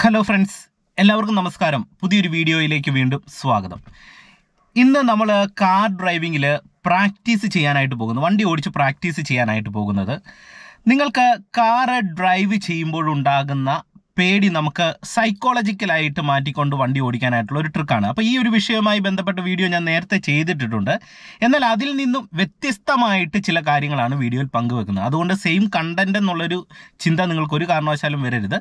Hello friends, എല്ലാവർക്കും നമസ്കാരം. പുതിയൊരു വീഡിയോയിലേക്ക് വീണ്ടും സ്വാഗതം. ഇന്ന് നമ്മൾ കാർ ഡ്രൈവിങ്ങിൽ പ്രാക്ടീസ് ചെയ്യാനായിട്ട് പോകുന്നു, വണ്ടി ഓടിച്ച് പ്രാക്ടീസ് ചെയ്യാനായിട്ട് പോകുന്നത്. നിങ്ങൾക്ക് കാറ് ഡ്രൈവ് ചെയ്യുമ്പോഴുണ്ടാകുന്ന പേടി നമുക്ക് സൈക്കോളജിക്കലായിട്ട് മാറ്റിക്കൊണ്ട് വണ്ടി ഓടിക്കാനായിട്ടുള്ള ഒരു ട്രിക്കാണ്. അപ്പോൾ ഈ ഒരു വിഷയവുമായി ബന്ധപ്പെട്ട വീഡിയോ ഞാൻ നേരത്തെ ചെയ്തിട്ടുണ്ട്. എന്നാൽ അതിൽ നിന്നും വ്യത്യസ്തമായിട്ട് ചില കാര്യങ്ങളാണ് വീഡിയോയിൽ പങ്കുവെക്കുന്നത്. അതുകൊണ്ട് സെയിം കണ്ടന്റ് എന്നുള്ളൊരു ചിന്ത നിങ്ങൾക്ക് ഒരു കാരണവശാലും വരരുത്.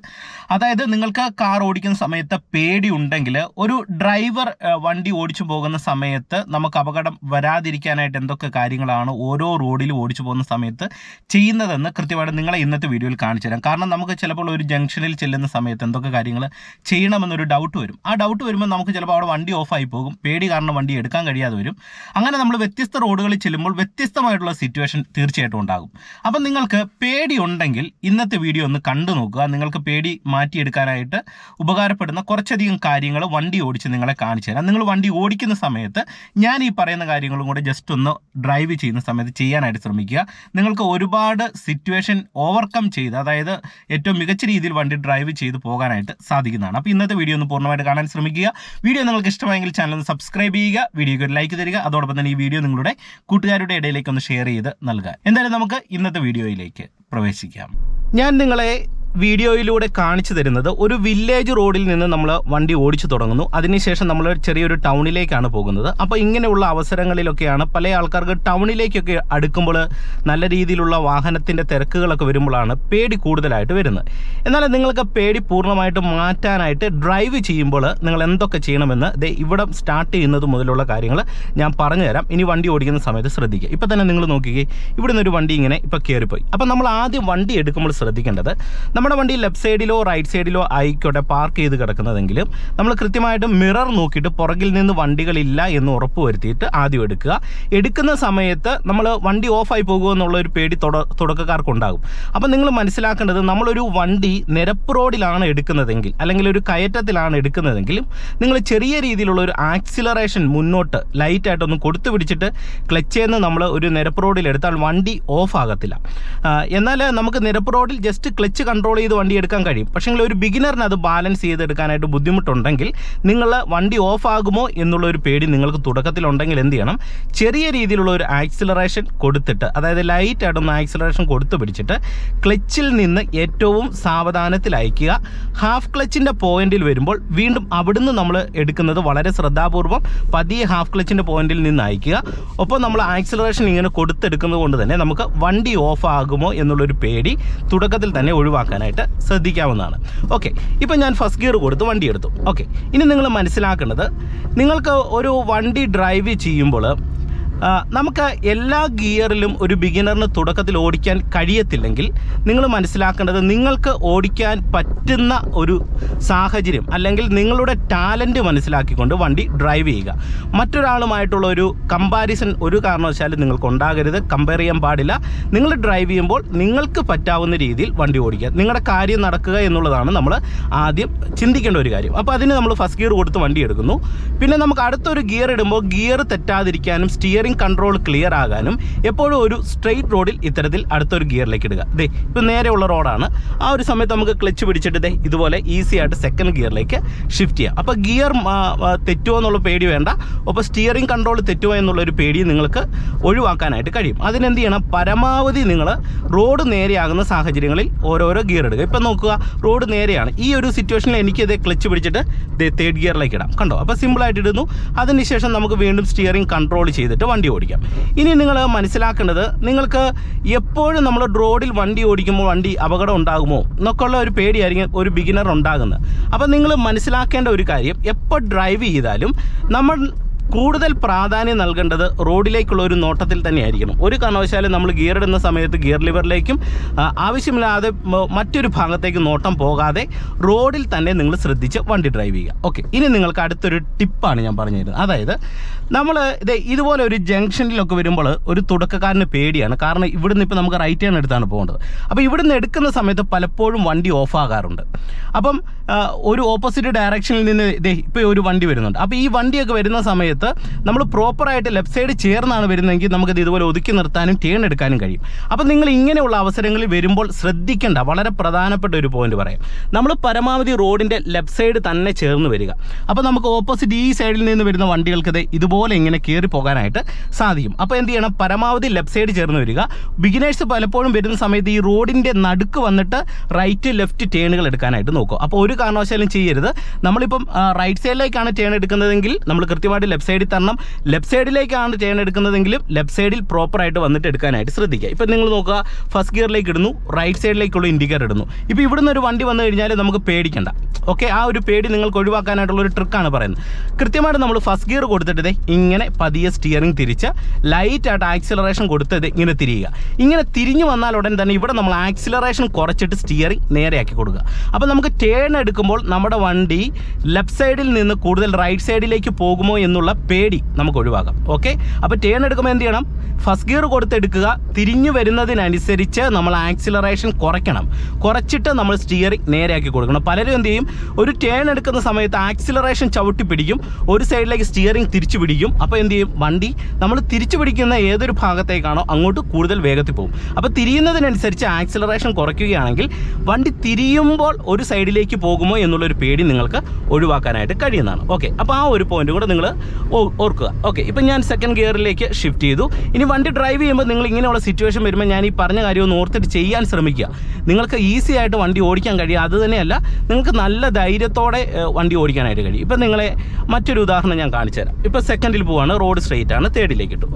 അതായത് നിങ്ങൾക്ക് കാർ ഓടിക്കുന്ന സമയത്ത് പേടി ഉണ്ടെങ്കിൽ ഒരു ഡ്രൈവർ വണ്ടി ഓടിച്ചു പോകുന്ന സമയത്ത് നമുക്ക് അപകടം വരാതിരിക്കാനായിട്ട് എന്തൊക്കെ കാര്യങ്ങളാണ് ഓരോ റോഡിലും ഓടിച്ചു പോകുന്ന സമയത്ത് ചെയ്യുന്നതെന്ന് കൃത്യമായിട്ട് നിങ്ങളെ ഇന്നത്തെ വീഡിയോയിൽ കാണിച്ചു തരാം. കാരണം നമുക്ക് ചിലപ്പോൾ ഒരു ജംഗ്ഷനിൽ ചെല്ലുന്ന സമയത്ത് എന്തൊക്കെ കാര്യങ്ങൾ ചെയ്യണമെന്നൊരു ഡൗട്ട് വരും. ആ ഡൗട്ട് വരുമ്പോൾ നമുക്ക് ചിലപ്പോൾ അവിടെ വണ്ടി ഓഫായി പോകും, പേടി കാരണം വണ്ടി എടുക്കാൻ കഴിയാതെ വരും. അങ്ങനെ നമ്മൾ വ്യത്യസ്ത റോഡുകളിൽ ചെല്ലുമ്പോൾ വ്യത്യസ്തമായിട്ടുള്ള സിറ്റുവേഷൻ തീർച്ചയായിട്ടും ഉണ്ടാകും. അപ്പം നിങ്ങൾക്ക് പേടി ഉണ്ടെങ്കിൽ ഇന്നത്തെ വീഡിയോ ഒന്ന് കണ്ടു നോക്കുക. നിങ്ങൾക്ക് പേടി മാറ്റിയെടുക്കാനായിട്ട് ഉപകാരപ്പെടുന്ന കുറച്ചധികം കാര്യങ്ങൾ വണ്ടി ഓടിച്ച് നിങ്ങളെ കാണിച്ചു തരാം. നിങ്ങൾ വണ്ടി ഓടിക്കുന്ന സമയത്ത് ഞാൻ ഈ പറയുന്ന കാര്യങ്ങളും കൂടെ ജസ്റ്റ് ഒന്ന് ഡ്രൈവ് ചെയ്യുന്ന സമയത്ത് ചെയ്യാനായിട്ട് ശ്രമിക്കുക. നിങ്ങൾക്ക് ഒരുപാട് സിറ്റുവേഷൻ ഓവർകം ചെയ്ത്, അതായത് ഏറ്റവും മികച്ച രീതിയിൽ വണ്ടി ഡ്രൈവ് ചെയ്ത് പോകാനായിട്ട് സാധിക്കുന്നതാണ്. അപ്പോൾ ഇന്നത്തെ വീഡിയോ ഒന്ന് പൂർണ്ണമായിട്ട് കാണാൻ ശ്രമിക്കുക. വീഡിയോ നിങ്ങൾക്ക് ഇഷ്ടമായെങ്കിൽ ചാനൽ ഒന്ന് സബ്സ്ക്രൈബ് ചെയ്യുക, വീഡിയോയ്ക്ക് ഒരു ലൈക്ക് തരിക. അതോടൊപ്പം തന്നെ ഈ വീഡിയോ നിങ്ങളുടെ കൂട്ടുകാരുടെ ഇടയിലേക്ക് ഒന്ന് ഷെയർ ചെയ്ത് നൽകുക. എന്തായാലും നമുക്ക് ഇന്നത്തെ വീഡിയോയിലേക്ക് പ്രവേശിക്കാം. ഞാൻ നിങ്ങളെ വീഡിയോയിലൂടെ കാണിച്ചു തരുന്നത് ഒരു വില്ലേജ് റോഡിൽ നിന്ന് നമ്മൾ വണ്ടി ഓടിച്ചു തുടങ്ങുന്നു. അതിനുശേഷം നമ്മൾ ചെറിയൊരു ടൗണിലേക്കാണ് പോകുന്നത്. അപ്പോൾ ഇങ്ങനെയുള്ള അവസരങ്ങളിലൊക്കെയാണ് പല ആൾക്കാർക്ക് ടൗണിലേക്കൊക്കെ അടുക്കുമ്പോൾ നല്ല രീതിയിലുള്ള വാഹനത്തിൻ്റെ തിരക്കുകളൊക്കെ വരുമ്പോഴാണ് പേടി കൂടുതലായിട്ട് വരുന്നത്. എന്നാൽ നിങ്ങൾക്ക് പേടി പൂർണ്ണമായിട്ട് മാറ്റാനായിട്ട് ഡ്രൈവ് ചെയ്യുമ്പോൾ നിങ്ങൾ എന്തൊക്കെ ചെയ്യണമെന്ന് ഇവിടെ സ്റ്റാർട്ട് ചെയ്യുന്നത് മുതലുള്ള കാര്യങ്ങൾ ഞാൻ പറഞ്ഞു തരാം. ഇനി വണ്ടി ഓടിക്കുന്ന സമയത്ത് ശ്രദ്ധിക്കുക. ഇപ്പോൾ തന്നെ നിങ്ങൾ നോക്കിക്കേ, ഇവിടെ നിന്നൊരു വണ്ടി ഇങ്ങനെ ഇപ്പോൾ കയറിപ്പോയി. അപ്പോൾ നമ്മൾ ആദ്യം വണ്ടി എടുക്കുമ്പോൾ ശ്രദ്ധിക്കേണ്ടത്, നമ്മുടെ വണ്ടി ലെഫ്റ്റ് സൈഡിലോ റൈറ്റ് സൈഡിലോ ആയിക്കോട്ടെ പാർക്ക് ചെയ്ത് കിടക്കുന്നതെങ്കിലും നമ്മൾ കൃത്യമായിട്ട് മിറർ നോക്കിയിട്ട് പുറകിൽ നിന്ന് വണ്ടികളില്ല എന്ന് ഉറപ്പ് വരുത്തിയിട്ട് ആദ്യം എടുക്കുന്ന സമയത്ത് നമ്മൾ വണ്ടി ഓഫായി പോകുമോ എന്നുള്ള ഒരു പേടി തുടക്കക്കാർക്കുണ്ടാകും. അപ്പം നിങ്ങൾ മനസ്സിലാക്കേണ്ടത്, നമ്മളൊരു വണ്ടി നിരപ്പ് റോഡിലാണ് എടുക്കുന്നതെങ്കിൽ അല്ലെങ്കിൽ ഒരു കയറ്റത്തിലാണ് എടുക്കുന്നതെങ്കിലും നിങ്ങൾ ചെറിയ രീതിയിലുള്ള ഒരു ആക്സിലറേഷൻ മുന്നോട്ട് ലൈറ്റായിട്ടൊന്ന് കൊടുത്തു പിടിച്ചിട്ട് ക്ലച്ചിൽ നമ്മൾ ഒരു നിരപ്പ് റോഡിൽ എടുത്താൽ വണ്ടി ഓഫ് ആകത്തില്ല. എന്നാൽ നമുക്ക് നിരപ്പ് റോഡിൽ ജസ്റ്റ് ക്ലച്ച് കൺട്രോൾ ചെയ്ത് വണ്ടി എടുക്കാൻ കഴിയും. പക്ഷേ ഒരു ബിഗിനറിന് അത് ബാലൻസ് ചെയ്തെടുക്കാനായിട്ട് ബുദ്ധിമുട്ടുണ്ടെങ്കിൽ നിങ്ങൾ വണ്ടി ഓഫ് ആകുമോ എന്നുള്ളൊരു പേടി നിങ്ങൾക്ക് തുടക്കത്തിലുണ്ടെങ്കിൽ എന്ത് ചെയ്യണം, ചെറിയ രീതിയിലുള്ള ഒരു ആക്സിലറേഷൻ കൊടുത്തിട്ട്, അതായത് ലൈറ്റായിട്ടൊന്ന് ആക്സിലറേഷൻ കൊടുത്തു പിടിച്ചിട്ട് ക്ലച്ചിൽ നിന്ന് ഏറ്റവും സാവധാനത്തിൽ അയക്കുക. ഹാഫ് ക്ലച്ചിൻ്റെ പോയിന്റിൽ വരുമ്പോൾ വീണ്ടും അവിടുന്ന് നമ്മൾ എടുക്കുന്നത് വളരെ ശ്രദ്ധാപൂർവം പതിയെ ഹാഫ് ക്ലച്ചിൻ്റെ പോയിന്റിൽ നിന്ന് അയക്കുക. ഒപ്പം നമ്മൾ ആക്സിലറേഷൻ ഇങ്ങനെ കൊടുത്തെടുക്കുന്നത് കൊണ്ട് തന്നെ നമുക്ക് വണ്ടി ഓഫ് ആകുമോ എന്നുള്ളൊരു പേടി തുടക്കത്തിൽ തന്നെ ഒഴിവാക്കാനായിട്ട് ശ്രദ്ധിക്കാവുന്നതാണ്. ഓക്കെ, ഇപ്പം ഞാൻ ഫസ്റ്റ് ഗിയർ കൊടുത്ത് വണ്ടി എടുത്തു. ഓക്കെ, ഇനി നിങ്ങൾ മനസ്സിലാക്കേണ്ടത്, നിങ്ങൾക്ക് ഒരു വണ്ടി ഡ്രൈവ് ചെയ്യുമ്പോൾ നമുക്ക് എല്ലാ ഗിയറിലും ഒരു ബിഗിനറിന് തുടക്കത്തിൽ ഓടിക്കാൻ കഴിയത്തില്ലെങ്കിൽ നിങ്ങൾ മനസ്സിലാക്കേണ്ടത്, നിങ്ങൾക്ക് ഓടിക്കാൻ പറ്റുന്ന ഒരു സാഹചര്യം അല്ലെങ്കിൽ നിങ്ങളുടെ ടാലൻറ്റ് മനസ്സിലാക്കിക്കൊണ്ട് വണ്ടി ഡ്രൈവ് ചെയ്യുക. മറ്റൊരാളുമായിട്ടുള്ള ഒരു കമ്പാരിസൺ ഒരു കാരണവശാലും നിങ്ങൾക്ക് ഉണ്ടാകരുത്, കമ്പയർ ചെയ്യാൻ പാടില്ല. നിങ്ങൾ ഡ്രൈവ് ചെയ്യുമ്പോൾ നിങ്ങൾക്ക് പറ്റാവുന്ന രീതിയിൽ വണ്ടി ഓടിക്കുക, നിങ്ങളുടെ കാര്യം നടക്കുക എന്നുള്ളതാണ് നമ്മൾ ആദ്യം ചിന്തിക്കേണ്ട ഒരു കാര്യം. അപ്പോൾ അതിന് നമ്മൾ ഫസ്റ്റ് ഗിയർ കൊടുത്ത് വണ്ടി എടുക്കുന്നു. പിന്നെ നമുക്ക് അടുത്തൊരു ഗിയർ ഇടുമ്പോൾ ഗിയർ തെറ്റാതിരിക്കാനും സ്റ്റിയറിംഗ് കൺട്രോൾ ക്ലിയർ ആകാനും എപ്പോഴും ഒരു സ്ട്രെയിറ്റ് റോഡിൽ ഇത്തരത്തിൽ അടുത്തൊരു ഗിയറിലേക്ക് ഇടുക. ഇപ്പോൾ നേരെയുള്ള റോഡാണ്, ആ ഒരു സമയത്ത് നമുക്ക് ക്ലച്ച് പിടിച്ചിട്ട് ഇതുപോലെ ഈസി ആയിട്ട് സെക്കൻഡ് ഗിയറിലേക്ക് ഷിഫ്റ്റ് ചെയ്യാം. അപ്പോൾ ഗിയർ തെറ്റുമോ എന്നുള്ള പേടി വേണ്ട, അപ്പോൾ സ്റ്റിയറിംഗ് കൺട്രോൾ തെറ്റുമോ എന്നുള്ളൊരു പേടി നിങ്ങൾക്ക് ഒഴിവാക്കാനായിട്ട് കഴിയും. അതിനെന്ത് ചെയ്യണം, പരമാവധി നിങ്ങൾ റോഡ് നേരെയാകുന്ന സാഹചര്യങ്ങളിൽ ഓരോരോ ഗിയർ ഇടുക. ഇപ്പം നോക്കുക, റോഡ് നേരെയാണ്, ഈ ഒരു സിറ്റുവേഷനിൽ എനിക്കിത് ക്ലച്ച് പിടിച്ചിട്ട് തേർഡ് ഗിയറിലേക്ക് ഇടാം. കണ്ടോ, അപ്പോൾ സിമ്പിളായിട്ട് ഇടുന്നു. അതിനുശേഷം നമുക്ക് വീണ്ടും സ്റ്റിയറിംഗ് കൺട്രോൾ ചെയ്തിട്ട് വണ്ടി ഓടിക്കാം. ഇനി നിങ്ങൾ മനസ്സിലാക്കേണ്ടത്, നിങ്ങൾക്ക് എപ്പോഴും നമ്മൾ റോഡിൽ വണ്ടി ഓടിക്കുമ്പോൾ വണ്ടി അപകടം ഉണ്ടാകുമോ എന്നൊക്കെയുള്ള ഒരു പേടിയായിരിക്കും ഒരു ബിഗിനർ ഉണ്ടാകുന്നത്. അപ്പം നിങ്ങൾ മനസ്സിലാക്കേണ്ട ഒരു കാര്യം, എപ്പോൾ ഡ്രൈവ് ചെയ്താലും നമ്മൾ കൂടുതൽ പ്രാധാന്യം നൽകേണ്ടത് റോഡിലേക്കുള്ള ഒരു നോട്ടത്തിൽ തന്നെയായിരിക്കണം. ഒരു കാരണവശാലും നമ്മൾ ഗിയർ ഇടുന്ന സമയത്ത് ഗിയർ ലിവറിലേക്കും ആവശ്യമില്ലാതെ മറ്റൊരു ഭാഗത്തേക്ക് നോട്ടം പോകാതെ റോഡിൽ തന്നെ നിങ്ങൾ ശ്രദ്ധിച്ച് വണ്ടി ഡ്രൈവ് ചെയ്യുക. ഓക്കെ, ഇനി നിങ്ങൾക്ക് അടുത്തൊരു ടിപ്പാണ് ഞാൻ പറഞ്ഞു തരുന്നത്. അതായത് നമ്മൾ ഇതുപോലെ ഒരു ജംഗ്ഷനിലൊക്കെ വരുമ്പോൾ ഒരു തുടക്കക്കാരന് പേടിയാണ്. കാരണം ഇവിടുന്ന് ഇപ്പോൾ നമുക്ക് റൈറ്റ് ഹാൻഡ് എടുത്താണ് പോകേണ്ടത്. അപ്പോൾ ഇവിടുന്ന് എടുക്കുന്ന സമയത്ത് പലപ്പോഴും വണ്ടി ഓഫ് ആകാറുണ്ട്. അപ്പം ഒരു ഓപ്പോസിറ്റ് ഡയറക്ഷനിൽ നിന്ന് ഇപ്പോൾ ഒരു വണ്ടി വരുന്നുണ്ട്. അപ്പോൾ ഈ വണ്ടിയൊക്കെ വരുന്ന സമയത്ത് സമയത്ത് നമ്മൾ പ്രോപ്പറായിട്ട് ലെഫ്റ്റ് സൈഡ് ചേർന്നാണ് വരുന്നതെങ്കിൽ നമുക്കത് ഇതുപോലെ ഒതുക്കി നിർത്താനും ടേൺ എടുക്കാനും കഴിയും. അപ്പോൾ നിങ്ങൾ ഇങ്ങനെയുള്ള അവസരങ്ങളിൽ വരുമ്പോൾ ശ്രദ്ധിക്കേണ്ട വളരെ പ്രധാനപ്പെട്ട ഒരു പോയിന്റ് പറയാം. നമ്മൾ പരമാവധി റോഡിൻ്റെ ലെഫ്റ്റ് സൈഡ് തന്നെ ചേർന്ന് വരിക. അപ്പോൾ നമുക്ക് ഓപ്പോസിറ്റ് ഈ സൈഡിൽ നിന്ന് വരുന്ന വണ്ടികൾക്ക് ഇതുപോലെ ഇങ്ങനെ കയറി പോകാനായിട്ട് സാധിക്കും. അപ്പോൾ എന്ത് ചെയ്യണം, പരമാവധി ലെഫ്റ്റ് സൈഡ് ചേർന്ന് വരിക. ബിഗിനേഴ്സ് പലപ്പോഴും വരുന്ന സമയത്ത് ഈ റോഡിൻ്റെ നടുക്ക് വന്നിട്ട് റൈറ്റ് ലെഫ്റ്റ് ടേണുകൾ എടുക്കാനായിട്ട് നോക്കും. അപ്പോൾ ഒരു കാരണവശാലും ചെയ്യരുത്. നമ്മളിപ്പം റൈറ്റ് സൈഡിലേക്കാണ് ടേൺ എടുക്കുന്നതെങ്കിൽ നമ്മൾ കൃത്യമായിട്ട് ലെഫ്റ്റ് സൈഡിൽ തരണം. ലെഫ്റ്റ് സൈഡിലേക്കാണ് ടേൺ എടുക്കുന്നതെങ്കിലും ലെഫ്റ്റ് സൈഡിൽ പ്രോപ്പറായിട്ട് വന്നിട്ട് എടുക്കാനായിട്ട് ശ്രദ്ധിക്കുക. ഇപ്പം നിങ്ങൾ നോക്കുക, ഫസ്റ്റ് ഗിയറിലേക്ക് ഇടുന്നു, റൈറ്റ് സൈഡിലേക്കുള്ള ഇൻഡിക്കേറ്റർ ഇടുന്നു. ഇപ്പോൾ ഇവിടുന്ന് ഒരു വണ്ടി വന്നു കഴിഞ്ഞാൽ നമുക്ക് പേടിക്കണ്ട. ഓക്കെ, ആ ഒരു പേടി നിങ്ങൾക്ക് ഒഴിവാക്കാനായിട്ടുള്ള ഒരു ട്രിക്കാണ് പറയുന്നത്. കൃത്യമായിട്ട് നമ്മൾ ഫസ്റ്റ് ഗിയർ കൊടുത്തിട്ട് ഇങ്ങനെ പതിയെ സ്റ്റിയറിംഗ് തിരിച്ച് ലൈറ്റായിട്ട് ആക്സിലറേഷൻ കൊടുത്തത് ഇങ്ങനെ തിരിയുക. ഇങ്ങനെ തിരിഞ്ഞു വന്നാൽ ഉടൻ തന്നെ ഇവിടെ നമ്മൾ ആക്സിലറേഷൻ കുറച്ചിട്ട് സ്റ്റിയറിംഗ് നേരെയാക്കി കൊടുക്കുക. അപ്പോൾ നമുക്ക് ടേൺ എടുക്കുമ്പോൾ നമ്മുടെ വണ്ടി ലെഫ്റ്റ് സൈഡിൽ നിന്ന് കൂടുതൽ റൈറ്റ് സൈഡിലേക്ക് പോകുമോ എന്നുള്ള പേടി നമുക്ക് ഒഴിവാക്കാം. ഓക്കെ, അപ്പോൾ ടേൺ എടുക്കുമ്പോൾ എന്ത് ചെയ്യണം, ഫസ്റ്റ് ഗിയർ കൊടുത്തെടുക്കുക. തിരിഞ്ഞു വരുന്നതിനനുസരിച്ച് നമ്മൾ ആക്സിലറേഷൻ കുറച്ചിട്ട് നമ്മൾ സ്റ്റിയറിംഗ് നേരെയാക്കി കൊടുക്കണം. പലരും എന്ത് ചെയ്യും, ഒരു ടേൺ എടുക്കുന്ന സമയത്ത് ആക്സിലറേഷൻ ചവിട്ടി പിടിക്കും, ഒരു സൈഡിലേക്ക് സ്റ്റിയറിംഗ് തിരിച്ചു പിടിക്കും. അപ്പോൾ എന്ത് ചെയ്യും, വണ്ടി നമ്മൾ തിരിച്ചു പിടിക്കുന്ന ഏതൊരു ഭാഗത്തേക്കാണോ അങ്ങോട്ട് കൂടുതൽ വേഗത്തിൽ പോകും. അപ്പോൾ തിരിയുന്നതിനനുസരിച്ച് ആക്സിലറേഷൻ കുറയ്ക്കുകയാണെങ്കിൽ വണ്ടി തിരിയുമ്പോൾ ഒരു സൈഡിലേക്ക് പോകുമോ എന്നുള്ളൊരു പേടി നിങ്ങൾക്ക് ഒഴിവാക്കാനായിട്ട് കഴിയുന്നതാണ്. ഓക്കെ, അപ്പോൾ ആ ഒരു പോയിന്റ് കൂടെ നിങ്ങൾ ഓർക്കുക. ഓക്കെ, ഇപ്പം ഞാൻ സെക്കൻഡ് ഗിയറിലേക്ക് ഷിഫ്റ്റ് ചെയ്തു. ഇനി വണ്ടി ഡ്രൈവ് ചെയ്യുമ്പോൾ നിങ്ങൾ ഇങ്ങനെയുള്ള സിറ്റുവേഷൻ വരുമ്പോൾ ഞാൻ ഈ പറഞ്ഞ കാര്യം ഒന്ന് ഓർത്തിട്ട് ചെയ്യാൻ ശ്രമിക്കുക. നിങ്ങൾക്ക് ഈസി ആയിട്ട് വണ്ടി ഓടിക്കാൻ കഴിയും. അത് തന്നെയല്ല, നിങ്ങൾക്ക് നല്ല ധൈര്യത്തോടെ വണ്ടി ഓടിക്കാനായിട്ട് കഴിയും. ഇപ്പം നിങ്ങളെ മറ്റൊരു ഉദാഹരണം ഞാൻ കാണിച്ചു തരാം. ഇപ്പോൾ സെക്കൻഡിൽ പോവാണ്, റോഡ് സ്ട്രെയിറ്റ് ആണ്, തേർഡിലേക്ക് ഇട്ടു.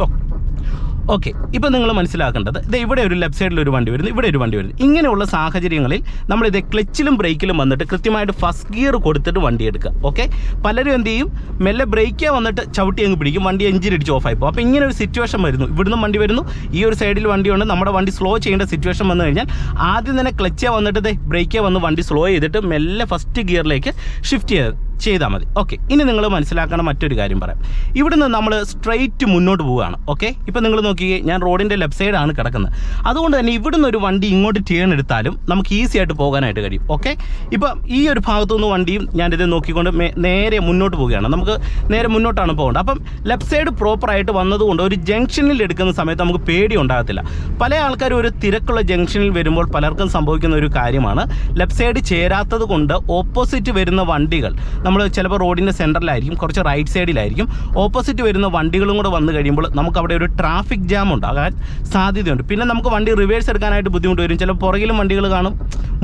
ഓക്കെ, ഇപ്പോൾ നിങ്ങൾ മനസ്സിലാക്കേണ്ടത് ഇവിടെ ഒരു ലെഫ്റ്റ് സൈഡിൽ ഒരു വണ്ടി വരുന്നു, ഇവിടെ ഒരു വണ്ടി വരുന്നു. ഇങ്ങനെയുള്ള സാഹചര്യങ്ങളിൽ നമ്മളിത് ക്ലച്ചിലും ബ്രേക്കിലും വന്നിട്ട് കൃത്യമായിട്ട് ഫസ്റ്റ് ഗിയർ കൊടുത്തിട്ട് വണ്ടി എടുക്കുക. ഓക്കെ, പലരും എന്ത് ചെയ്യും, മെല്ലെ ബ്രേക്കേ വന്നിട്ട് ചവിട്ടി അങ്ങ് പിടിക്കും, വണ്ടി എഞ്ചിൻ ഇടിച്ച് ഓഫായി പോകും. അപ്പോൾ ഇങ്ങനെ ഒരു സിറ്റുവേഷൻ വരുന്നു. ഇവിടുന്ന് വണ്ടി വരുന്നു, ഈ ഒരു സൈഡിൽ വണ്ടിയുണ്ട്, നമ്മുടെ വണ്ടി സ്ലോ ചെയ്യേണ്ട സിറ്റുവേഷൻ വന്നു കഴിഞ്ഞാൽ ആദ്യം തന്നെ ക്ലച്ചേ വന്നിട്ട് ബ്രേക്കേ വന്ന് വണ്ടി സ്ലോ ചെയ്തിട്ട് മെല്ലെ ഫസ്റ്റ് ഗിയറിലേക്ക് ഷിഫ്റ്റ് ചെയ്താൽ മതി. ഓക്കെ, ഇനി നിങ്ങൾ മനസ്സിലാക്കണം മറ്റൊരു കാര്യം പറയാം. ഇവിടുന്ന് നമ്മൾ സ്ട്രെയിറ്റ് മുന്നോട്ട് പോവുകയാണ്. ഓക്കെ, ഇപ്പോൾ നിങ്ങൾ നോക്കിയേ, ഞാൻ റോഡിൻ്റെ ലെഫ്റ്റ് സൈഡാണ് കിടക്കുന്നത്. അതുകൊണ്ട് തന്നെ ഇവിടുന്ന് ഒരു വണ്ടി ഇങ്ങോട്ട് ടേൺ എടുത്താലും നമുക്ക് ഈസി ആയിട്ട് പോകാനായിട്ട് കഴിയും. ഓക്കെ, ഇപ്പോൾ ഈ ഒരു ഭാഗത്തുനിന്ന് വണ്ടിയും ഞാനിത് നോക്കിക്കൊണ്ട് നേരെ മുന്നോട്ട് പോവുകയാണ്. നമുക്ക് നേരെ മുന്നോട്ടാണ് പോകേണ്ടത്. അപ്പം ലെഫ്റ്റ് സൈഡ് പ്രോപ്പറായിട്ട് വന്നതുകൊണ്ട് ഒരു ജംഗ്ഷനിൽ എടുക്കുന്ന സമയത്ത് നമുക്ക് പേടി ഉണ്ടാകത്തില്ല. പല ആൾക്കാരും ഒരു തിരക്കുള്ള ജംഗ്ഷനിൽ വരുമ്പോൾ പലർക്കും സംഭവിക്കുന്ന ഒരു കാര്യമാണ്, ലെഫ്റ്റ് സൈഡ് ചേരാത്തത് കൊണ്ട് ഓപ്പോസിറ്റ് വരുന്ന വണ്ടികൾ, നമ്മൾ ചിലപ്പോൾ റോഡിൻ്റെ സെൻറ്ററിലായിരിക്കും, കുറച്ച് റൈറ്റ് സൈഡിലായിരിക്കും, ഓപ്പോസിറ്റ് വരുന്ന വണ്ടികളും കൂടെ വന്നു കഴിയുമ്പോൾ നമുക്ക് അവിടെ ഒരു ട്രാഫിക് ജാം ഉണ്ടാകാൻ സാധ്യതയുണ്ട്. പിന്നെ നമുക്ക് വണ്ടി റിവേഴ്സ് എടുക്കാനായിട്ട് ബുദ്ധിമുട്ട് വരും. ചിലപ്പോൾ പുറകിലും വണ്ടികൾ കാണും,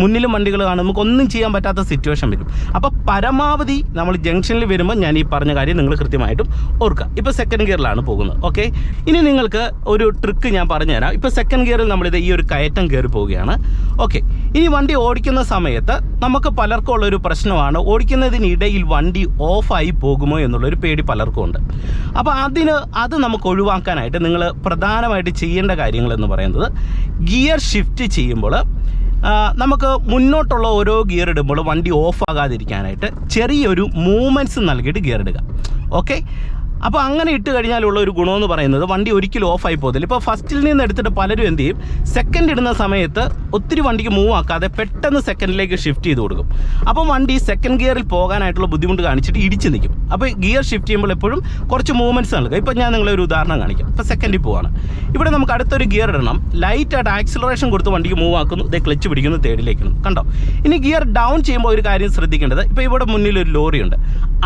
മുന്നിലും വണ്ടികൾ കാണും, നമുക്കൊന്നും ചെയ്യാൻ പറ്റാത്ത സിറ്റുവേഷൻ വരും. അപ്പോൾ പരമാവധി നമ്മൾ ജംഗ്ഷനിൽ വരുമ്പോൾ ഞാൻ ഈ പറഞ്ഞ കാര്യം നിങ്ങൾ കൃത്യമായിട്ടും ഓർക്കുക. ഇപ്പോൾ സെക്കൻഡ് ഗിയറിലാണ് പോകുന്നത്. ഓക്കെ, ഇനി നിങ്ങൾക്ക് ഒരു ട്രിക്ക് ഞാൻ പറഞ്ഞു തരാം. ഇപ്പോൾ സെക്കൻഡ് ഗിയറിൽ നമ്മളിത് ഈ ഒരു കയറ്റം കയറി പോവുകയാണ്. ഓക്കെ, ഇനി വണ്ടി ഓടിക്കുന്ന സമയത്ത് നമുക്ക് പലർക്കും ഉള്ളൊരു പ്രശ്നമാണ്, ഓടിക്കുന്നതിനിടയിൽ വണ്ടി ഓഫായി പോകുമോ എന്നുള്ളൊരു പേടി പലർക്കും ഉണ്ട്. അപ്പോൾ അത് നമുക്ക് ഒഴിവാക്കാനായിട്ട് നിങ്ങൾ പ്രധാനമായിട്ട് ചെയ്യേണ്ട കാര്യങ്ങളെന്ന് പറയുന്നത്, ഗിയർ ഷിഫ്റ്റ് ചെയ്യുമ്പോൾ നമുക്ക് മുന്നോട്ടുള്ള ഓരോ ഗിയർ ഇടുമ്പോൾ വണ്ടി ഓഫ് ആകാതിരിക്കാനായിട്ട് ചെറിയൊരു മൂവ്മെൻറ്റ്സ് നൽകിയിട്ട് ഗിയർ ഇടുക. ഓക്കെ, അപ്പോൾ അങ്ങനെ ഇട്ട് കഴിഞ്ഞാലുള്ള ഒരു ഗുണമെന്ന് പറയുന്നത് വണ്ടി ഒരിക്കലും ഓഫായി പോകത്തില്ല. ഇപ്പോൾ ഫസ്റ്റിൽ നിന്ന് എടുത്തിട്ട് പലരും എന്ത് ചെയ്യും, സെക്കൻഡ് ഇടുന്ന സമയത്ത് ഒത്തിരി വണ്ടിക്ക് മൂവ് ആക്കാതെ പെട്ടെന്ന് സെക്കൻഡിലേക്ക് ഷിഫ്റ്റ് ചെയ്ത് കൊടുക്കും. അപ്പോൾ വണ്ടി സെക്കൻഡ് ഗിയറിൽ പോകാനായിട്ടുള്ള ബുദ്ധിമുട്ട് കാണിച്ചിട്ട് ഇടിച്ച് നിൽക്കും. അപ്പോൾ ഗിയർ ഷിഫ്റ്റ് ചെയ്യുമ്പോൾ എപ്പോഴും കുറച്ച് മൂവ്മെൻറ്റ്സ് നൽകുക. ഇപ്പോൾ ഞാൻ നിങ്ങളൊരു ഉദാഹരണം കാണിക്കാം. ഇപ്പോൾ സെക്കൻഡിൽ പോവാണ്, ഇവിടെ നമുക്ക് അടുത്തൊരു ഗിയർ ഇടണം, ലൈറ്റായിട്ട് ആക്സിലറേഷൻ കൊടുത്ത് വണ്ടിക്ക് മൂവ് ആക്കുന്നു, ഇതേ ക്ലച്ച് പിടിക്കുന്നു, തേർഡിലേക്കുന്നു, കണ്ടോ. ഇനി ഗിയർ ഡൗൺ ചെയ്യുമ്പോൾ ഒരു കാര്യം ശ്രദ്ധിക്കേണ്ടത്, ഇപ്പോൾ ഇവിടെ മുന്നിൽ ഒരു ലോറിയുണ്ട്,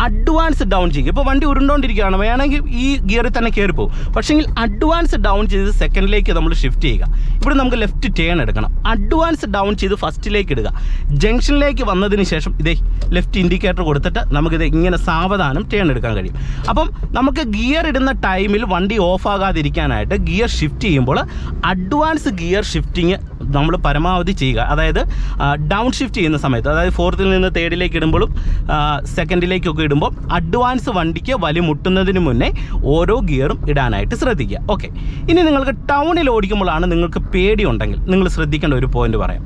അഡ്വാൻസ് ഡൗൺ ചെയ്യുക. ഇപ്പോൾ വണ്ടി ഉരുണ്ടോണ്ടിരിക്കുകയാണ്, വേണമെങ്കിൽ ഈ ഗിയറിൽ തന്നെ കയറി പോകും. പക്ഷേങ്കിൽ അഡ്വാൻസ് ഡൗൺ ചെയ്ത് സെക്കൻഡിലേക്ക് നമ്മൾ ഷിഫ്റ്റ് ചെയ്യുക. ഇവിടെ നമുക്ക് ലെഫ്റ്റ് ടേൺ എടുക്കണം, അഡ്വാൻസ് ഡൗൺ ചെയ്ത് ഫസ്റ്റിലേക്ക് ഇടുക. ജംഗ്ഷനിലേക്ക് വന്നതിന് ശേഷം ഇതേ ലെഫ്റ്റ് ഇൻഡിക്കേറ്റർ കൊടുത്തിട്ട് നമുക്കിത് ഇങ്ങനെ സാവധാനം ടേൺ എടുക്കാൻ കഴിയും. അപ്പം നമുക്ക് ഗിയർ ഇടുന്ന ടൈമിൽ വണ്ടി ഓഫ് ആകാതിരിക്കാനായിട്ട് ഗിയർ ഷിഫ്റ്റ് ചെയ്യുമ്പോൾ അഡ്വാൻസ് ഗിയർ ഷിഫ്റ്റിങ് നമ്മൾ പരമാവധി ചെയ്യുക. അതായത് ഡൗൺ ഷിഫ്റ്റ് ചെയ്യുന്ന സമയത്ത്, അതായത് ഫോർത്തിൽ നിന്ന് തേർഡിലേക്ക് ഇടുമ്പോഴും സെക്കൻഡിലേക്കൊക്കെ ഇടുമ്പോൾ അഡ്വാൻസ് വണ്ടിക്ക് വലി മുട്ടുന്നതിന് മുന്നേ ഓരോ ഗിയറും ഇടാനായിട്ട് ശ്രദ്ധിക്കുക. ഓക്കെ, ഇനി നിങ്ങൾക്ക് ടൗണിൽ ഓടിക്കുമ്പോഴാണ് നിങ്ങൾക്ക് പേടിയുണ്ടെങ്കിൽ നിങ്ങൾ ശ്രദ്ധിക്കേണ്ട ഒരു പോയിന്റ് പറയാം.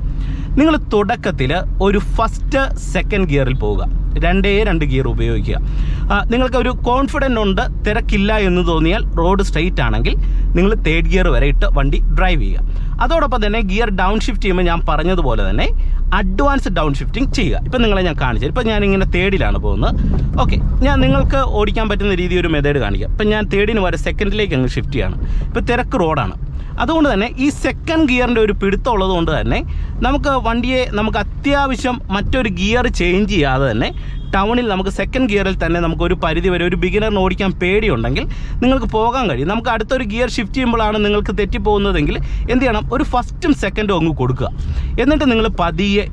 നിങ്ങൾ തുടക്കത്തിൽ ഒരു ഫസ്റ്റ് സെക്കൻഡ് ഗിയറിൽ പോവുക, രണ്ട് ഗിയർ ഉപയോഗിക്കുക. നിങ്ങൾക്ക് ഒരു കോൺഫിഡൻ്റ് ഉണ്ട്, തിരക്കില്ല എന്ന് തോന്നിയാൽ റോഡ് സ്ട്രെയിറ്റ് ആണെങ്കിൽ നിങ്ങൾ തേർഡ് ഗിയർ വരെ ഇട്ട് വണ്ടി ഡ്രൈവ് ചെയ്യുക. അതോടൊപ്പം തന്നെ ഗിയർ ഡൗൺ ഷിഫ്റ്റ് ചെയ്യുമ്പോൾ ഞാൻ പറഞ്ഞതുപോലെ തന്നെ അഡ്വാൻസ് ഡൗൺ ഷിഫ്റ്റിംഗ് ചെയ്യുക. ഇപ്പം നിങ്ങളെ ഞാൻ കാണിച്ചത്, ഇപ്പം ഞാനിങ്ങനെ തേർഡിലാണ് പോകുന്നത്. ഓക്കെ, ഞാൻ നിങ്ങൾക്ക് ഓടിക്കാൻ പറ്റുന്ന രീതി ഒരു മെത്തേഡ് കാണിക്കാം. ഇപ്പം ഞാൻ തേർഡിന് വരെ സെക്കൻഡിലേക്ക് അങ്ങ് ഷിഫ്റ്റ് ചെയ്യാണ്. ഇപ്പോൾ തിരക്ക് റോഡാണ്, അതുകൊണ്ട് തന്നെ ഈ സെക്കൻഡ് ഗിയറിൻ്റെ ഒരു പിടുത്തം ഉള്ളത് കൊണ്ട് തന്നെ നമുക്ക് അത്യാവശ്യം മറ്റൊരു ഗിയർ ചേഞ്ച് ചെയ്യാതെ തന്നെ ടൗണിൽ നമുക്ക് സെക്കൻഡ് ഗിയറിൽ തന്നെ നമുക്ക് ഒരു പരിധി വരെ ഒരു ബിഗിനറിന് ഓടിക്കാൻ പേടിയുണ്ടെങ്കിൽ നിങ്ങൾക്ക് പോകാൻ കഴിയും. നമുക്ക് അടുത്തൊരു ഗിയർ ഷിഫ്റ്റ് ചെയ്യുമ്പോഴാണ് നിങ്ങൾക്ക് തെറ്റിപ്പോകുന്നതെങ്കിൽ എന്ത് ചെയ്യണം, ഒരു ഫസ്റ്റും സെക്കൻഡും അങ്ങ് കൊടുക്കുക. എന്നിട്ട് നിങ്ങൾ പതിയെ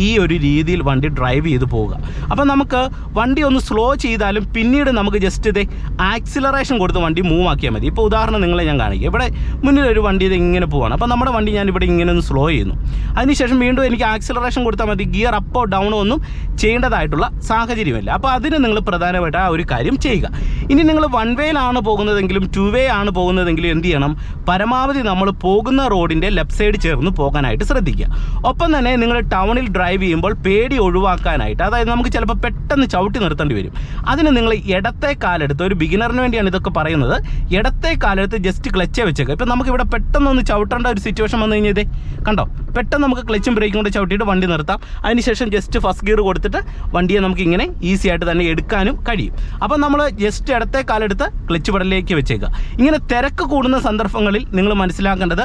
ഈ ഒരു രീതിയിൽ വണ്ടി ഡ്രൈവ് ചെയ്ത് പോവുക. അപ്പോൾ നമുക്ക് വണ്ടി ഒന്ന് സ്ലോ ചെയ്താലും പിന്നീട് നമുക്ക് ജസ്റ്റ് ആക്സിലറേഷൻ കൊടുത്ത് വണ്ടി മൂവ് ആക്കിയാൽ മതി. ഇപ്പോൾ ഉദാഹരണം നിങ്ങളെ ഞാൻ കാണിക്കുക. ഇവിടെ മുന്നിലൊരു വണ്ടി ഇങ്ങനെ പോവാണ്. അപ്പോൾ നമ്മുടെ വണ്ടി ഞാൻ ഇവിടെ ഇങ്ങനെ ഒന്ന് സ്ലോ ചെയ്യുന്നു. അതിനുശേഷം വീണ്ടും എനിക്ക് ആക്സിലറേഷൻ കൊടുത്താൽ മതി. ഗിയർ അപ്പോ ഡൗണോ ഒന്നും ചെയ്യേണ്ടതായിട്ടുള്ള സാഹചര്യമില്ല. അപ്പോൾ അതിന് നിങ്ങൾ പ്രധാനമായിട്ട് ആ ഒരു കാര്യം ചെയ്യുക. ഇനി നിങ്ങൾ 1 വേയിലാണ് പോകുന്നതെങ്കിലും 2 വേ ആണ് പോകുന്നതെങ്കിലും എന്ത് ചെയ്യണം, പരമാവധി നമ്മൾ പോകുന്ന റോഡിൻ്റെ ലെഫ്റ്റ് സൈഡ് ചേർന്ന് പോകാനായിട്ട് ശ്രദ്ധിക്കുക. ഒപ്പം തന്നെ നിങ്ങൾ ടൗണിൽ ഡ്രൈവ് ചെയ്യുമ്പോൾ പേടി ഒഴിവാക്കാനായിട്ട്, അതായത് നമുക്ക് ചിലപ്പോൾ പെട്ടെന്ന് ചവിട്ടി നിർത്തേണ്ടി വരും. അതിന് നിങ്ങൾ ഇടത്തെ കാലെടുത്ത്, ഒരു ബിഗിനറിന് വേണ്ടിയാണ് ഇതൊക്കെ പറയുന്നത്, ഇടത്തെ കാലെടുത്ത് ജസ്റ്റ് ക്ലച്ച് വെച്ചേക്കുക. ഇപ്പം നമുക്കിവിടെ പെട്ടെന്നൊന്ന് ചവിട്ടേണ്ട ഒരു സിറ്റുവേഷൻ വന്നു കഴിഞ്ഞാൽ കണ്ടോ, പെട്ടെന്ന് നമുക്ക് ക്ലച്ചും ബ്രേക്കും കൊണ്ട് ചവിട്ടിയിട്ട് വണ്ടി നിർത്താം. അതിനുശേഷം ജസ്റ്റ് ഫസ്റ്റ് ഗിയർ കൊടുത്തിട്ട് വണ്ടിയെ നമുക്ക് ഇങ്ങനെ ഈസി ആയിട്ട് തന്നെ എടുക്കാനും കഴിയും. അപ്പം നമ്മൾ ജസ്റ്റ് ഇടത്തെ കാലെടുത്ത് ക്ലച്ച് പെടലിലേക്ക് വെച്ചേക്കുക. ഇങ്ങനെ തിരക്ക് കൂടുന്ന സന്ദർഭങ്ങളിൽ നിങ്ങൾ മനസ്സിലാക്കേണ്ടത്,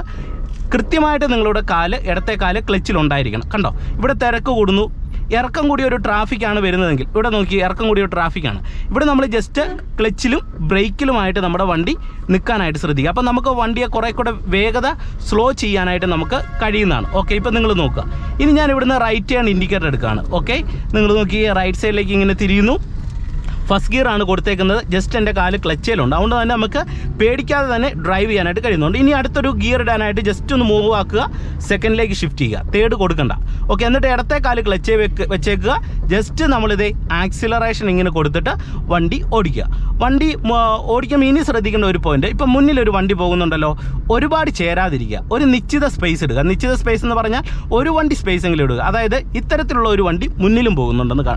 കൃത്യമായിട്ട് നിങ്ങളുടെ ഇടത്തെ കാല് ക്ലച്ചിലുണ്ടായിരിക്കണം. കണ്ടോ, ഇവിടെ തിരക്ക് കൂടുന്നു, ഇറക്കം കൂടിയ ഒരു ട്രാഫിക്കാണ് വരുന്നതെങ്കിൽ, ഇവിടെ നോക്കി ഇറക്കം കൂടിയ ഒരു ട്രാഫിക്കാണ്, ഇവിടെ നമ്മൾ ജസ്റ്റ് ക്ലച്ചിലും ബ്രേക്കിലുമായിട്ട് നമ്മുടെ വണ്ടി നിൽക്കാനായിട്ട് ശ്രദ്ധിക്കുക. അപ്പം നമുക്ക് വണ്ടിയെ കുറേ കൂടെ വേഗത സ്ലോ ചെയ്യാനായിട്ട് നമുക്ക് കഴിയുന്നതാണ്. ഓക്കെ, ഇപ്പം നിങ്ങൾ നോക്കുക. ഇനി ഞാൻ ഇവിടുന്ന് റൈറ്റ് ടേൺ ഇൻഡിക്കേറ്റർ എടുക്കുകയാണ്. ഓക്കെ, നിങ്ങൾ നോക്കി റൈറ്റ് സൈഡിലേക്ക് ഇങ്ങനെ തിരിയുന്നു. ഫസ്റ്റ് ഗിയർ ആണ് കൊടുത്തേക്കുന്നത്. ജസ്റ്റ് എൻ്റെ കാല് ക്ലച്ചിലുണ്ട്, അതുകൊണ്ട് തന്നെ നമുക്ക് പേടിക്കാതെ തന്നെ ഡ്രൈവ് ചെയ്യാനായിട്ട് കഴിയുന്നുണ്ട്. ഇനി അടുത്തൊരു ഗിയർ ഇടാനായിട്ട് ജസ്റ്റ് ഒന്ന് മൂവ് ആക്കുക, സെക്കൻഡിലേക്ക് ഷിഫ്റ്റ് ചെയ്യുക, തേർഡ് കൊടുക്കണ്ട. ഓക്കെ, എന്നിട്ട് ഇടത്തെ കാല് ക്ലച്ച് വെച്ചേക്കുക. ജസ്റ്റ് നമ്മളിത് ആക്സിലറേഷൻ ഇങ്ങനെ കൊടുത്തിട്ട് വണ്ടി ഓടിക്കുക. വണ്ടി ഓടിക്കുമ്പോൾ ഇനി ശ്രദ്ധിക്കേണ്ട ഒരു പോയിന്റ്, ഇപ്പം മുന്നിലൊരു വണ്ടി പോകുന്നുണ്ടല്ലോ, ഒരുപാട് ചേരാതിരിക്കുക, ഒരു നിശ്ചിത സ്പേസ് ഇടുക. നിശ്ചിത സ്പേസ് എന്ന് പറഞ്ഞാൽ ഒരു വണ്ടി സ്പേസ് എങ്കിലും ഇടുക. അതായത് ഇത്തരത്തിലുള്ള ഒരു വണ്ടി മുന്നിലും പോകുന്നുണ്ടെന്ന്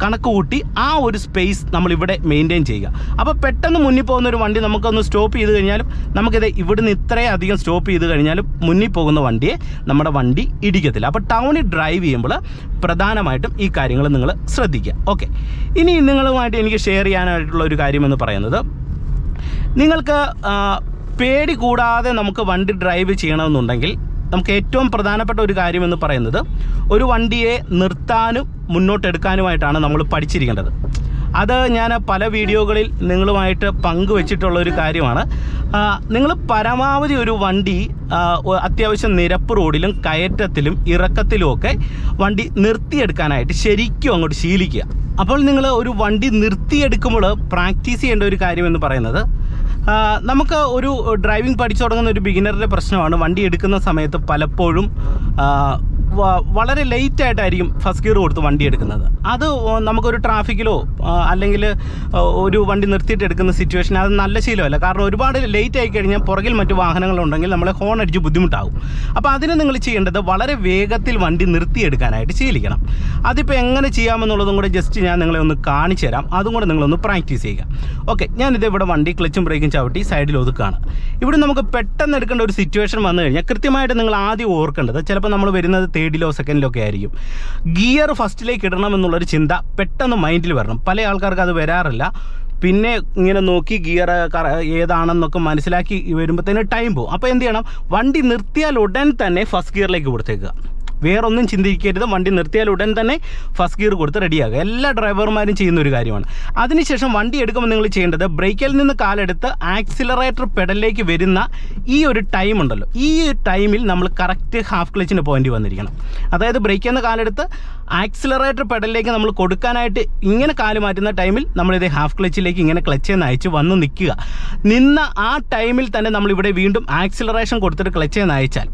കണക്ക് കൂട്ടി ആ ഒരു സ്പേസ് നമ്മളിവിടെ മെയിൻറ്റെയിൻ ചെയ്യുക. അപ്പോൾ പെട്ടെന്ന് മുന്നിൽ പോകുന്ന ഒരു വണ്ടി നമുക്കൊന്ന് സ്റ്റോപ്പ് ചെയ്ത് കഴിഞ്ഞാലും നമുക്കിത് ഇവിടുന്ന് ഇത്രയും അധികം സ്റ്റോപ്പ് ചെയ്ത് കഴിഞ്ഞാലും മുന്നിൽ പോകുന്ന വണ്ടിയെ നമ്മുടെ വണ്ടി ഇടിക്കത്തില്ല. അപ്പോൾ ടൗണിൽ ഡ്രൈവ് ചെയ്യുമ്പോൾ പ്രധാനമായിട്ടും ഈ കാര്യങ്ങൾ നിങ്ങൾ ശ്രദ്ധിക്കുക. ഓക്കെ, ഇനി നിങ്ങളുമായിട്ട് എനിക്ക് ഷെയർ ചെയ്യാനായിട്ടുള്ള ഒരു കാര്യമെന്ന് പറയുന്നത്, നിങ്ങൾക്ക് പേടി കൂടാതെ നമുക്ക് വണ്ടി ഡ്രൈവ് ചെയ്യണമെന്നുണ്ടെങ്കിൽ നമുക്ക് ഏറ്റവും പ്രധാനപ്പെട്ട ഒരു കാര്യമെന്ന് പറയുന്നത്, ഒരു വണ്ടിയെ നിർത്താനും മുന്നോട്ടെടുക്കാനുമായിട്ടാണ് നമ്മൾ പഠിച്ചിരിക്കേണ്ടത്. അത് ഞാൻ പല വീഡിയോകളിൽ നിങ്ങളുമായിട്ട് പങ്കുവെച്ചിട്ടുള്ള ഒരു കാര്യമാണ്. നിങ്ങൾ പരമാവധി ഒരു വണ്ടി അത്യാവശ്യം നിരപ്പ് റോഡിലും കയറ്റത്തിലും ഇറക്കത്തിലുമൊക്കെ വണ്ടി നിർത്തിയെടുക്കാനായിട്ട് ശരിക്കും അങ്ങോട്ട് ശീലിക്കുക. അപ്പോൾ നിങ്ങൾ ഒരു വണ്ടി നിർത്തിയെടുക്കുമ്പോൾ പ്രാക്ടീസ് ചെയ്യേണ്ട ഒരു കാര്യമെന്ന് പറയുന്നത്, നമുക്ക് ഒരു ഡ്രൈവിംഗ് പഠിച്ചു തുടങ്ങുന്ന ഒരു ബിഗിനറിൻ്റെ പ്രശ്നമാണ്, വണ്ടി എടുക്കുന്ന സമയത്ത് പലപ്പോഴും വളരെ ലേറ്റായിട്ടായിരിക്കും ഫസ്റ്റ് ഗിയർ കൊടുത്ത് വണ്ടി എടുക്കുന്നത്. അത് നമുക്കൊരു ട്രാഫിക്കിലോ അല്ലെങ്കിൽ ഒരു വണ്ടി നിർത്തിയിട്ട് എടുക്കുന്ന സിറ്റുവേഷൻ അത് നല്ല ശീലമല്ല. കാരണം ഒരുപാട് ലേറ്റ് ആയി കഴിഞ്ഞാൽ പുറകിൽ മറ്റു വാഹനങ്ങളുണ്ടെങ്കിൽ നമ്മളെ ഹോൺ അടിച്ച് ബുദ്ധിമുട്ടാകും. അപ്പോൾ അതിന് നിങ്ങൾ ചെയ്യേണ്ടത് വളരെ വേഗത്തിൽ വണ്ടി നിർത്തിയെടുക്കാനായിട്ട് ശീലിക്കണം. അതിപ്പോൾ എങ്ങനെ ചെയ്യാമെന്നുള്ളതും കൂടെ ജസ്റ്റ് ഞാൻ നിങ്ങളെ ഒന്ന് കാണിച്ചു തരാം. അതും കൂടെ നിങ്ങളൊന്ന് പ്രാക്ടീസ് ചെയ്യുക. ഓക്കെ, ഞാനിത് ഇവിടെ വണ്ടി ക്ലച്ചും ബ്രേക്കും ചവിട്ടി സൈഡിൽ ഒതുക്കുകയാണ്. ഇവിടെ നമുക്ക് പെട്ടെന്ന് എടുക്കേണ്ട ഒരു സിറ്റുവേഷൻ വന്നു കഴിഞ്ഞാൽ കൃത്യമായിട്ട് നിങ്ങൾ ആദ്യം ഓർക്കേണ്ടത്, ചിലപ്പോൾ നമ്മൾ വരുന്നത് തേർഡിലോ സെക്കൻഡിലോ ഒക്കെ ആയിരിക്കും, ഗിയർ ഫസ്റ്റിലേക്ക് ഇടണം എന്നുള്ളൊരു ചിന്ത പെട്ടെന്ന് മൈൻഡിൽ വരണം. പല ആൾക്കാർക്ക് അത് വരാറില്ല. പിന്നെ ഇങ്ങനെ നോക്കി ഗിയർ ഏതാണെന്നൊക്കെ മനസ്സിലാക്കി വരുമ്പോഴത്തേന് ടൈം പോകും. അപ്പോൾ എന്ത് ചെയ്യണം, വണ്ടി നിർത്തിയാൽ ഉടൻ തന്നെ ഫസ്റ്റ് ഗിയറിലേക്ക് കൊടുത്തേക്കുക. വേറൊന്നും ചിന്തിക്കരുത്, വണ്ടി നിർത്തിയാൽ ഉടൻ തന്നെ ഫസ്റ്റ് ഗിയർ കൊടുത്ത് റെഡിയാകുക. എല്ലാ ഡ്രൈവർമാരും ചെയ്യുന്ന ഒരു കാര്യമാണ്. അതിനുശേഷം വണ്ടി എടുക്കുമ്പോൾ നിങ്ങൾ ചെയ്യേണ്ടത്, ബ്രേക്കിൽ നിന്ന് കാലെടുത്ത് ആക്സിലറേറ്റർ പെഡലിലേക്ക് വരുന്ന ഈ ഒരു ടൈം ഉണ്ടല്ലോ, ഈ ടൈമിൽ നമ്മൾ കറക്റ്റ് ഹാഫ് ക്ലച്ചിന് പോയിന്റ് വന്നിരിക്കണം. അതായത് ബ്രേക്കിൽ നിന്ന് കാലെടുത്ത് ആക്സിലറേറ്റർ പെഡലിലേക്ക് നമ്മൾ കൊടുക്കാനായിട്ട് ഇങ്ങനെ കാല് മാറ്റുന്ന ടൈമിൽ നമ്മളിത് ഹാഫ് ക്ലച്ചിലേക്ക് ഇങ്ങനെ ക്ലച്ചിൽ നിന്ന് അയച്ച് വന്ന് നിൽക്കുക. നിന്ന ആ ടൈമിൽ തന്നെ നമ്മളിവിടെ വീണ്ടും ആക്സിലറേഷൻ കൊടുത്തിട്ട് ക്ലച്ചിൽ നിന്ന് അയച്ചാൽ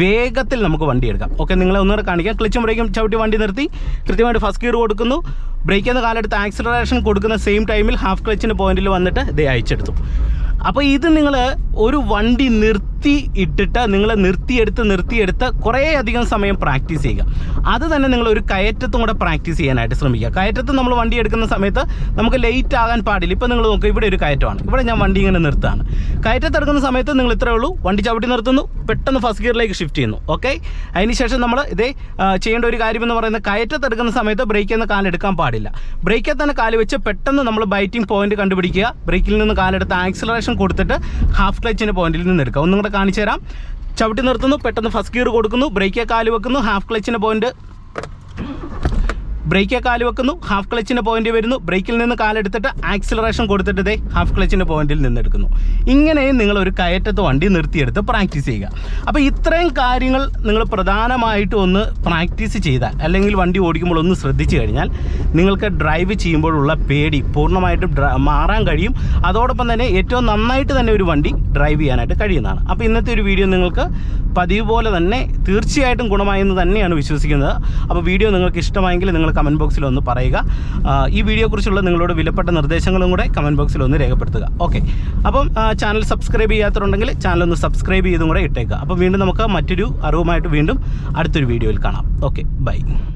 വേഗത്തിൽ നമുക്ക് വണ്ടി എടുക്കാം. ഓക്കെ, നിങ്ങളെ ഒന്നുകൂടെ കാണിക്കാം. ക്ലച്ചും ബ്രേക്കും ചവിട്ടി വണ്ടി നിർത്തി കൃത്യമായിട്ട് ഫസ്റ്റ് ഗിയർ കൊടുക്കുന്നു. ബ്രേക്കിൽ നിന്ന് കാലെടുത്ത് ആക്സിലറേഷൻ കൊടുക്കുന്ന സെയിം ടൈമിൽ ഹാഫ് ക്ലച്ചിൻ്റെ പോയിന്റിൽ വന്നിട്ട് അയച്ചെടുത്തു. അപ്പോൾ ഇത് നിങ്ങൾ ഒരു വണ്ടി നിർത്തി നിർത്തിയെടുത്ത് കുറേ അധികം സമയം പ്രാക്ടീസ് ചെയ്യുക. അത് തന്നെ നിങ്ങൾ ഒരു കയറ്റത്തും കൂടെ പ്രാക്ടീസ് ചെയ്യാനായിട്ട് ശ്രമിക്കുക. കയറ്റത്ത് നമ്മൾ വണ്ടി എടുക്കുന്ന സമയത്ത് നമുക്ക് ലേറ്റ് ആകാൻ പാടില്ല. ഇപ്പോൾ നിങ്ങൾ നോക്കുക, ഇവിടെ ഒരു കയറ്റമാണ്, ഇവിടെ ഞാൻ വണ്ടി ഇങ്ങനെ നിർത്തുകയാണ്. കയറ്റത്തെടുക്കുന്ന സമയത്ത് നിങ്ങൾ ഇത്രയേ ഉള്ളൂ, വണ്ടി ചവിട്ടി നിർത്തുന്നു, പെട്ടെന്ന് ഫസ്റ്റ് ഗിയറിലേക്ക് ഷിഫ്റ്റ് ചെയ്യുന്നു. ഓക്കെ, അതിനുശേഷം നമ്മൾ ചെയ്യേണ്ട ഒരു കാര്യം എന്ന് പറയുന്നത്, കയറ്റത്തെടുക്കുന്ന സമയത്ത് ബ്രേക്കിൽ നിന്ന് കാലെടുക്കാൻ പാടില്ല. ബ്രേക്കിൽ തന്നെ കാല് വെച്ച് പെട്ടെന്ന് നമ്മൾ ബൈറ്റിംഗ് പോയിന്റ് കണ്ടുപിടിക്കുക. ബ്രേക്കിൽ നിന്ന് കാലെടുത്ത് ആക്സിലറേഷൻ കൊടുത്തിട്ട് ഹാഫ് ക്ലച്ചിൻ്റെ പോയിന്റിൽ നിന്ന് എടുക്കുക. ഒന്നും കൂടെ കാണിച്ചു തരാം. ചവിട്ടി നിർത്തുന്നു, പെട്ടെന്ന് ഫസ്റ്റ് ഗിയർ കൊടുക്കുന്നു, ബ്രേക്കിൽ കാല് വെക്കുന്നു, ഹാഫ് ക്ലച്ചിൻ്റെ പോയിന്റ്, ബ്രേക്കിൽ കാല് വെക്കുന്നു, ഹാഫ് ക്ലച്ചിൻ്റെ പോയിന്റ് വരുന്നു, ബ്രേക്കിൽ നിന്ന് കാലെടുത്തിട്ട് ആക്സിലറേഷൻ കൊടുത്തിട്ട് ഹാഫ് ക്ലച്ചിൻ്റെ പോയിന്റിൽ നിന്ന് എടുക്കുന്നു. ഇങ്ങനെയും നിങ്ങൾ ഒരു കയറ്റത്ത് വണ്ടി നിർത്തിയെടുത്ത് പ്രാക്ടീസ് ചെയ്യുക. അപ്പോൾ ഇത്രയും കാര്യങ്ങൾ നിങ്ങൾ പ്രധാനമായിട്ടും ഒന്ന് പ്രാക്ടീസ് ചെയ്താൽ, അല്ലെങ്കിൽ വണ്ടി ഓടിക്കുമ്പോൾ ഒന്ന് ശ്രദ്ധിച്ചു കഴിഞ്ഞാൽ നിങ്ങൾക്ക് ഡ്രൈവ് ചെയ്യുമ്പോഴുള്ള പേടി പൂർണ്ണമായിട്ടും മാറാൻ കഴിയും. അതോടൊപ്പം തന്നെ ഏറ്റവും നന്നായിട്ട് തന്നെ ഒരു വണ്ടി ഡ്രൈവ് ചെയ്യാനായിട്ട് കഴിയുന്നതാണ്. അപ്പോൾ ഇന്നത്തെ ഒരു വീഡിയോ നിങ്ങൾക്ക് പതിവ് പോലെ തന്നെ തീർച്ചയായിട്ടും ഗുണമായെന്ന് തന്നെയാണ് വിശ്വസിക്കുന്നത്. അപ്പോൾ വീഡിയോ നിങ്ങൾക്ക് ഇഷ്ടമായെങ്കിൽ നിങ്ങൾ കമൻറ്റ് ബോക്സിൽ ഒന്ന് പറയുക. ഈ വീഡിയോയെക്കുറിച്ചുള്ള നിങ്ങളോട് വിലപ്പെട്ട നിർദ്ദേശങ്ങളും കൂടെ കമൻറ്റ് ബോക്സിൽ ഒന്ന് രേഖപ്പെടുത്തുക. ഓക്കെ, അപ്പം ചാനൽ സബ്സ്ക്രൈബ് ചെയ്യാത്തതുണ്ടെങ്കിൽ ചാനൽ ഒന്ന് സബ്സ്ക്രൈബ് ചെയ്തും കൂടെ ഇട്ടേക്കുക. അപ്പോൾ വീണ്ടും നമുക്ക് മറ്റൊരു അറിവുമായിട്ട് വീണ്ടും അടുത്തൊരു വീഡിയോയിൽ കാണാം. Okay, by.